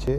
6